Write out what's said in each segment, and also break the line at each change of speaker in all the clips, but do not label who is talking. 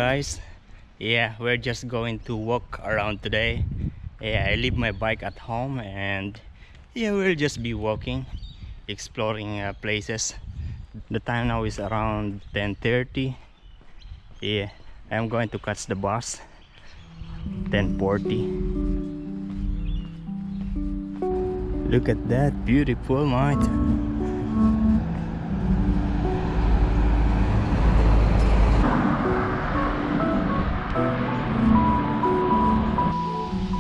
guys. Yeah, we're just going to walk around today. Yeah, I leave my bike at home and yeah, we'll just be walking, exploring places. The time now is around 10:30. Yeah, I'm going to catch the bus 10:40. Look at that beautiful night.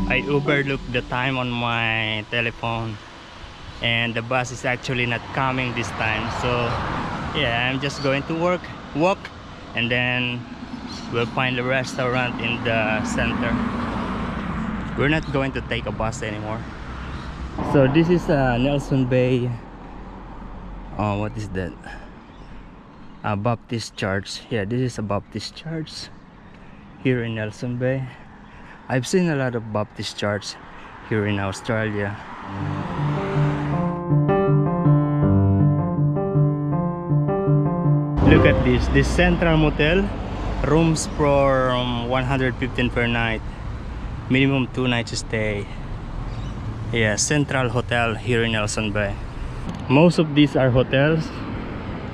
I overlooked the time on my telephone and the bus is actually not coming this time, so yeah, I'm just going to walk, and then we'll find a restaurant in the center. We're not going to take a bus anymore. So this is Nelson Bay. Oh, what is that? A Baptist church. Yeah, this is a Baptist church here in Nelson Bay. I've seen a lot of Baptist church here in Australia. Look at this Central Motel, rooms for 115 per night, minimum 2 nights stay. Yeah, Central Hotel here in Nelson Bay. Most of these are hotels,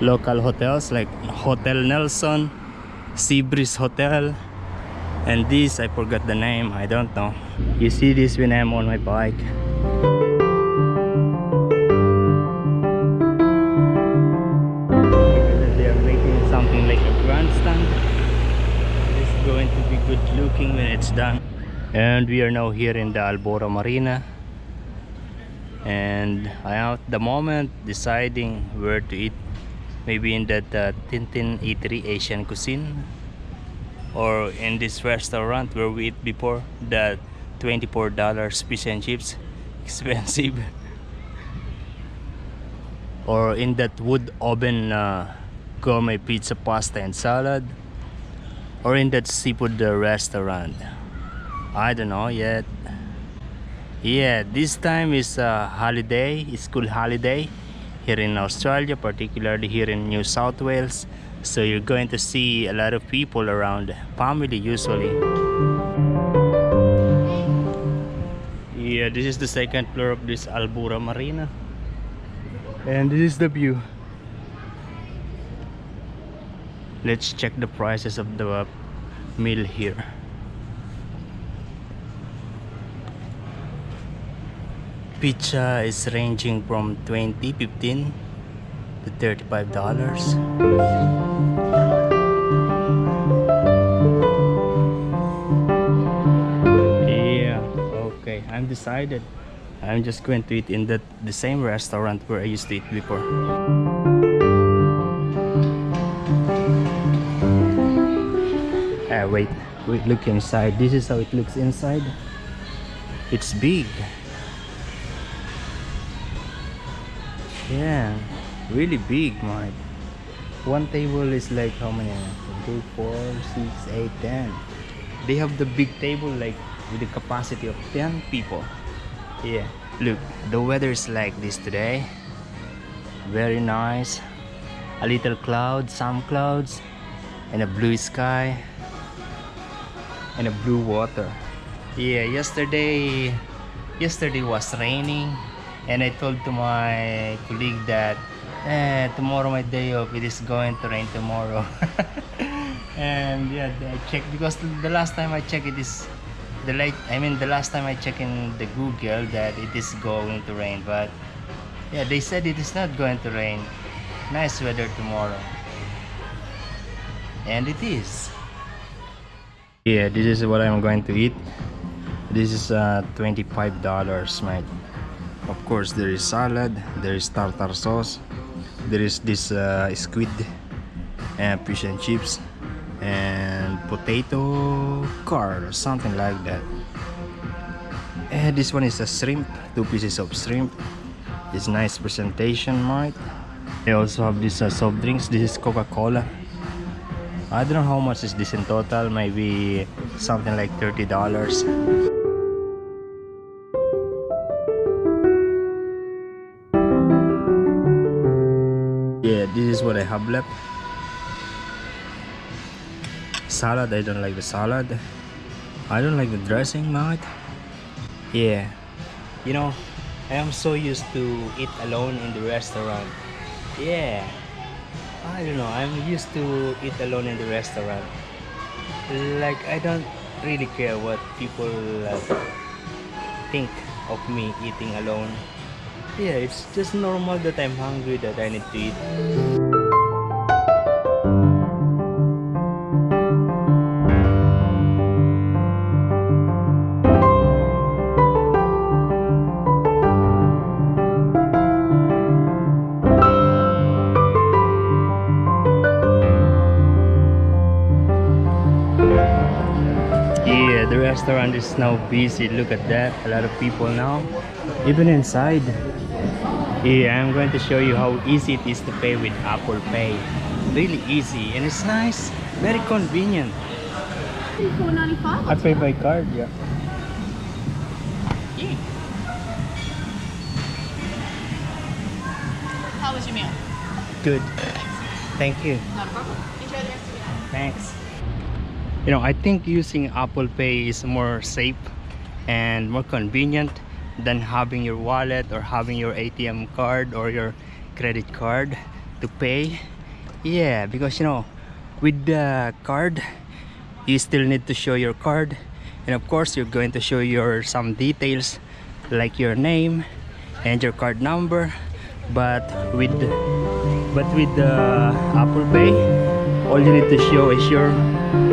local hotels like Hotel Nelson, Seabreeze Hotel, and this I forgot the name, I don't know. You see this when I'm on my bike. They are making something like a grandstand. It's going to be good looking when it's done. And we are now here in the Alberta Marina, and I am at the moment deciding where to eat. Maybe in that Tintin Eatery Asian cuisine, or in this restaurant where we eat before, the $24 fish and chips, expensive. Or in that wood oven gourmet pizza, pasta and salad, or in that seafood restaurant. I don't know yet. Yeah, this time is a holiday, school holiday here in Australia, particularly here in New South Wales. So you're going to see a lot of people around, family usually. Yeah, this is the second floor of this Alberta Marina, and this is the view. Let's check the prices of the meal here. Pizza is ranging from $15 to $35. Yeah, okay, I'm decided. I'm just going to eat in the same restaurant where I used to eat before. Wait, look inside. This is how it looks inside. It's big. Yeah, really big, man. One table is like how many? 2, 4, 6, 8, 10. They have the big table like with the capacity of 10 people. Yeah, look, the weather is like this today. Very nice. A little cloud, some clouds, and a blue sky, and a blue water. Yeah, yesterday was raining, and I told to my colleague that tomorrow my day off, it is going to rain tomorrow. And yeah, I checked because the last time I checked it is the last time I checked in the Google that it is going to rain, but yeah, they said it is not going to rain. Nice weather tomorrow, and it is. Yeah, this is what I'm going to eat. This is $25, mate. Of course, there is salad, there is tartar sauce, there is this squid and fish and chips, and potato car or something like that. And this one is a shrimp, 2 pieces of shrimp. It's nice presentation, mate. They also have this soft drinks. This is Coca-Cola. I don't know how much is this in total, maybe something like $30. Yeah, this is what I have left. Salad, I don't like the salad. I don't like the dressing, mate. Yeah, you know, I am so used to eat alone in the restaurant. Yeah, I don't know, I'm used to eat alone in the restaurant. Like, I don't really care what people think of me eating alone. Yeah, it's just normal that I'm hungry, that I need to eat. Yeah, the restaurant is now busy. Look at that, a lot of people now, even inside. Yeah, I'm going to show you how easy it is to pay with Apple Pay. Really easy, and it's nice, very convenient.
$4.95.
I pay by card, yeah.
Yeah. How was your meal?
Good. Thank you.
Not a problem. Enjoy the rest of your night.
Thanks. You know, I think using Apple Pay is more safe and more convenient than having your wallet or having your ATM card or your credit card to pay. Yeah, because you know, with the card, you still need to show your card, and of course you're going to show your some details like your name and your card number. But with the Apple Pay, all you need to show is your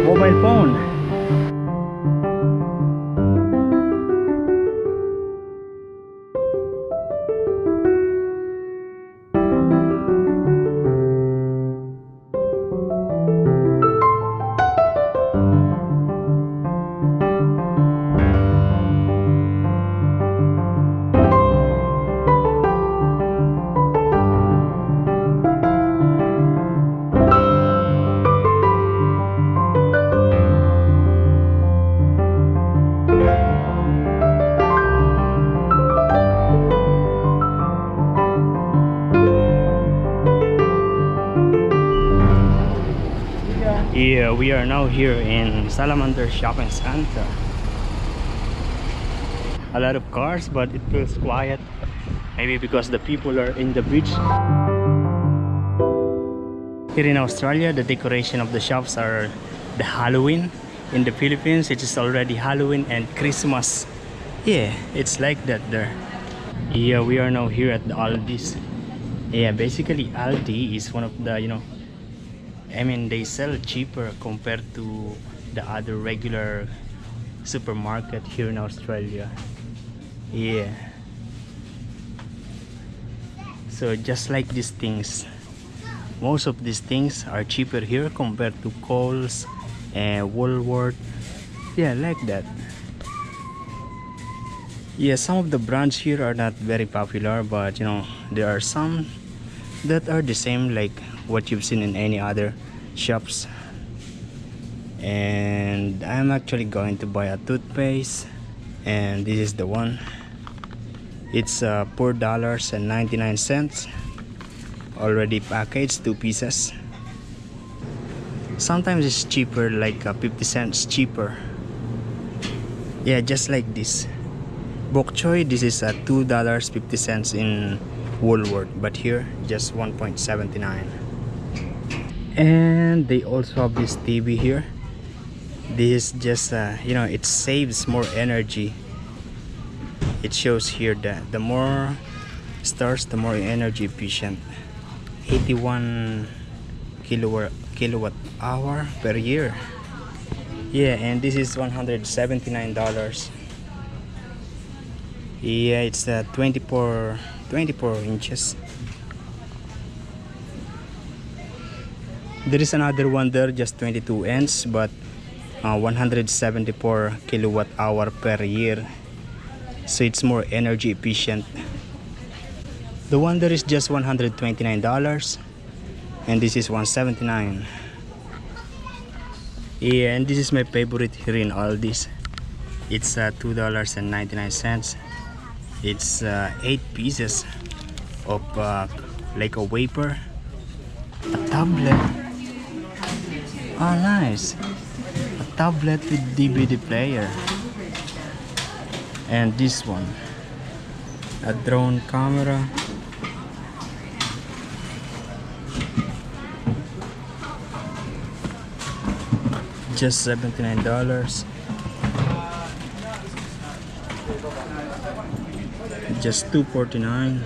mobile phone. Yeah, we are now here in Salamander Shopping Center. A lot of cars, but it feels quiet. Maybe because the people are in the beach. Here in Australia, the decoration of the shops are the Halloween. In the Philippines, it is already Halloween and Christmas. Yeah, it's like that there. Yeah, we are now here at the Aldi's. Yeah, basically Aldi is one of the, you know, I mean, they sell cheaper compared to the other regular supermarket here in Australia. Yeah. So just like these things, most of these things are cheaper here compared to Coles and Woolworth. Yeah, like that. Yeah, some of the brands here are not very popular, but you know, there are some that are the same like what you've seen in any other shops. And I'm actually going to buy a toothpaste, and this is the one. It's $4.99, already packaged, 2 pieces. Sometimes it's cheaper, like 50 cents cheaper. Yeah, just like this bok choy, this is $2.50 in Woolworth, but here just 1.79. And they also have this TV here. This is just you know, it saves more energy. It shows here that the more stars, the more energy efficient. 81 kilowatt hour per year. Yeah, and this is $179. Yeah, it's 24 inches. There is another one there, just 22 inch, but 174 kilowatt hour per year, so it's more energy efficient. The one there is just $129, and this is $179. Yeah, and this is my favorite here in Aldi's. It's $2.99. It's 8 pieces of like a wafer, a tablet. Oh, nice. tablet with DVD player. And this one, a drone camera. Just $79. Just $249.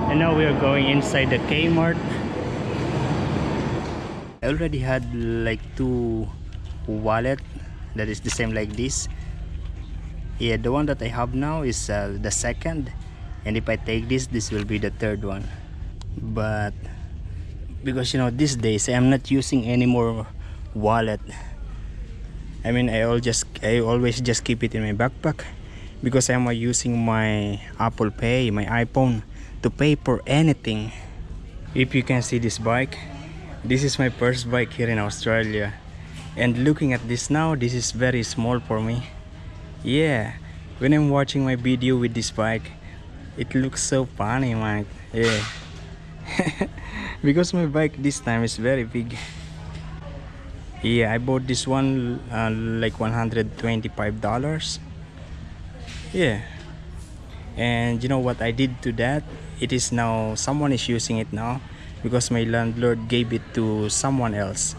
And now we are going inside the Kmart. I already had like 2 wallet that is the same like this. Yeah, the one that I have now is the second, and if I take this will be the third one. But because you know, these days I'm not using any more wallet. I mean, I always just keep it in my backpack because I'm using my Apple Pay, my iPhone, to pay for anything. If you can see this bike, this is my first bike here in Australia, and looking at this now, this is very small for me. Yeah, when I'm watching my video with this bike, it looks so funny, man. Yeah. Because my bike this time is very big. Yeah, I bought this one like $125. Yeah. And you know what I did to that? It is now, someone is using it now because my landlord gave it to someone else.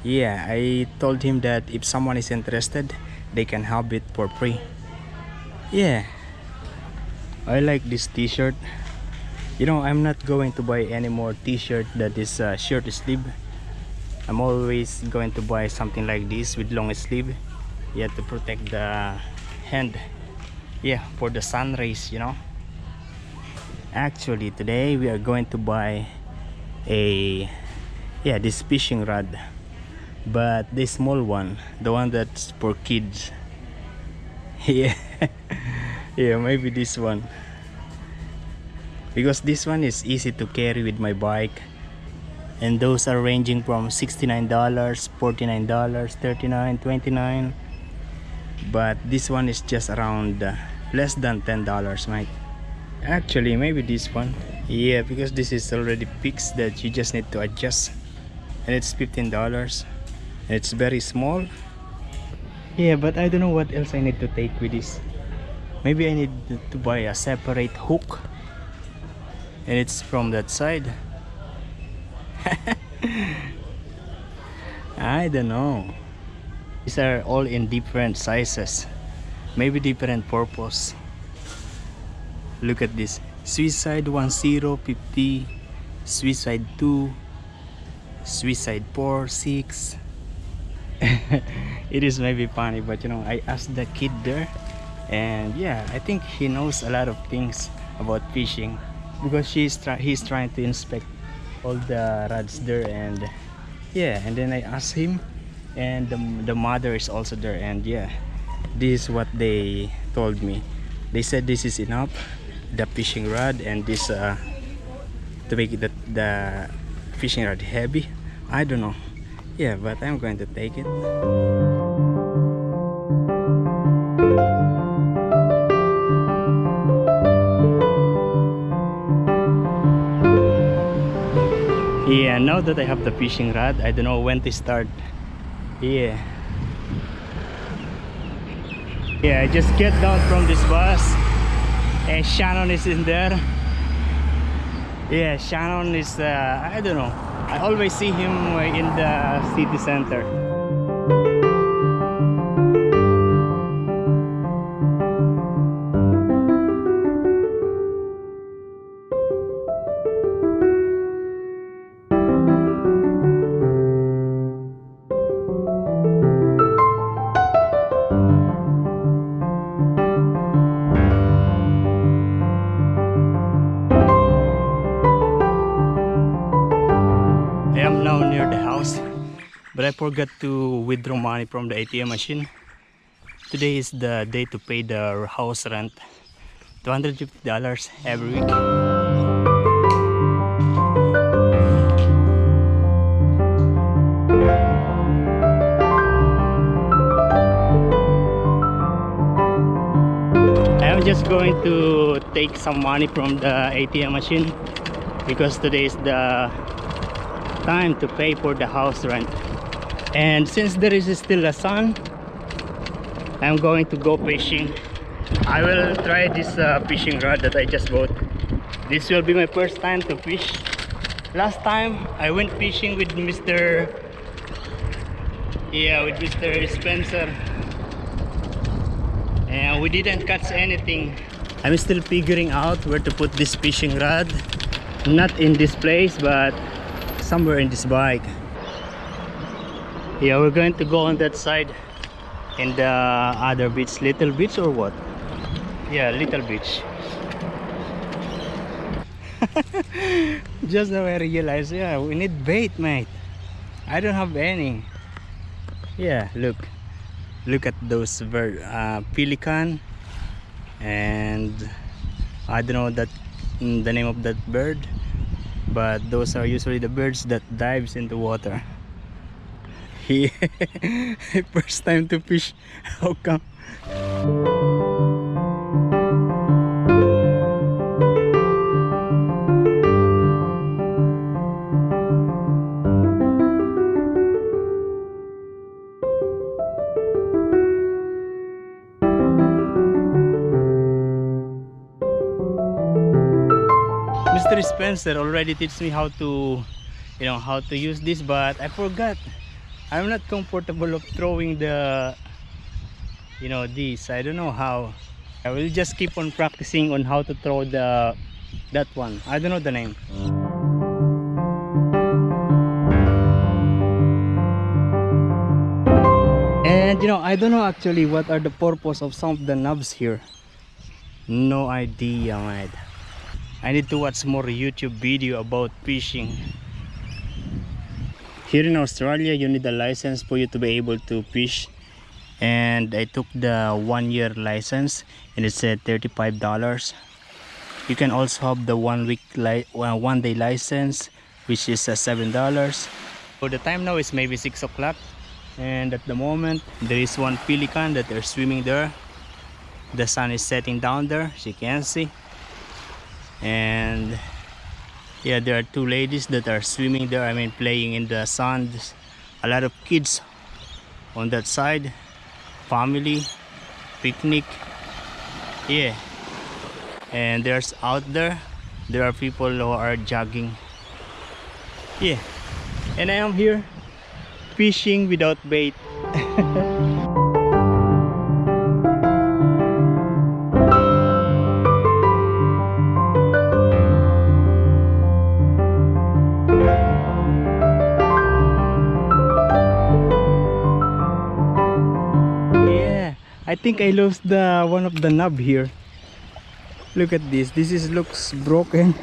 Yeah, I told him that if someone is interested, they can have it for free. Yeah, I like this t-shirt. You know, I'm not going to buy any more t-shirt that is short sleeve. I'm always going to buy something like this with long sleeve. Yeah, to protect the hand. Yeah, for the sun rays, you know. Actually, today we are going to buy this fishing rod, but the small one, the one that's for kids. Yeah. Yeah, maybe this one, because this one is easy to carry with my bike, and those are ranging from $69, $49, $39, $29, but this one is just around less than $10, mate. Actually, maybe this one. Yeah, because this is already fixed that you just need to adjust, and it's $15. It's very small. Yeah, but I don't know what else I need to take with this. Maybe I need to buy a separate hook, and it's from that side. I don't know. These are all in different sizes, maybe different purpose. Look at this: Suicide 1050, Suicide 2, Suicide 4, 6. It is maybe funny, but you know, I asked the kid there, and yeah, I think he knows a lot of things about fishing because he's trying to inspect all the rods there, and yeah, and then I asked him, and the mother is also there, and yeah, this is what they told me. They said this is enough, the fishing rod, and this to make the fishing rod heavy. I don't know. Yeah, but I'm going to take it. Yeah, now that I have the fishing rod, I don't know when to start. Yeah. Yeah, I just get down from this bus, and Shannon is in there. Yeah, Shannon is, I don't know. I always see him in the city center. I am now near the house, but I forgot to withdraw money from the ATM machine. Today is the day to pay the house rent, $250 every week. I am just going to take some money from the ATM machine because today is the time to pay for the house rent. And since there is still a sun, I'm going to go fishing. I will try this fishing rod that I just bought. This will be my first time to fish. Last time I went fishing with Mr. Spencer, and we didn't catch anything. I'm still figuring out where to put this fishing rod. Not in this place, but somewhere in this bike. Yeah, we're going to go on that side in the other beach. Little beach or what? Yeah, little beach. Just now I realized, yeah, we need bait, mate. I don't have any. Yeah, look at those bird, pelican, and I don't know the name of that bird, but those are usually the birds that dives into water. Yeah. First time to fish. How come? Mr. Spencer already teach me how to, how to use this, but I forgot. I'm not comfortable of throwing the, this. I don't know how. I will just keep on practicing on how to throw that one. I don't know the name. And I don't know actually what are the purpose of some of the knobs here. No idea, man. I need to watch more YouTube video about fishing. Here in Australia, you need a license for you to be able to fish, and I took the 1-year license, and it said $35. You can also have the 1-day license, which is $7. So the time now is maybe 6 o'clock, and at the moment there is one pelican that are swimming there. The sun is setting down there, as you can see. And yeah, there are 2 ladies that are swimming there, playing in the sand. A lot of kids on that side, family, picnic. Yeah, and there's out there are people who are jogging. Yeah, and I am here fishing without bait. I think I lost the one of the knob here. Look at this. Looks broken.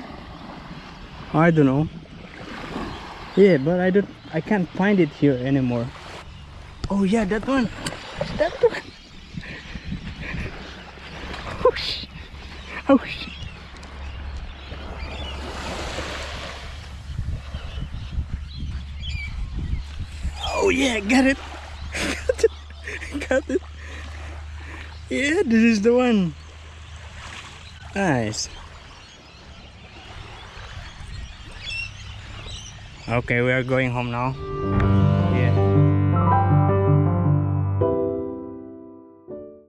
I don't know. Yeah, but I can't find it here anymore. Oh yeah, that one. That one. Oh shit. Oh shit. Oh yeah, got it. Got it. Yeah, this is the one. Nice. Okay, we are going home now.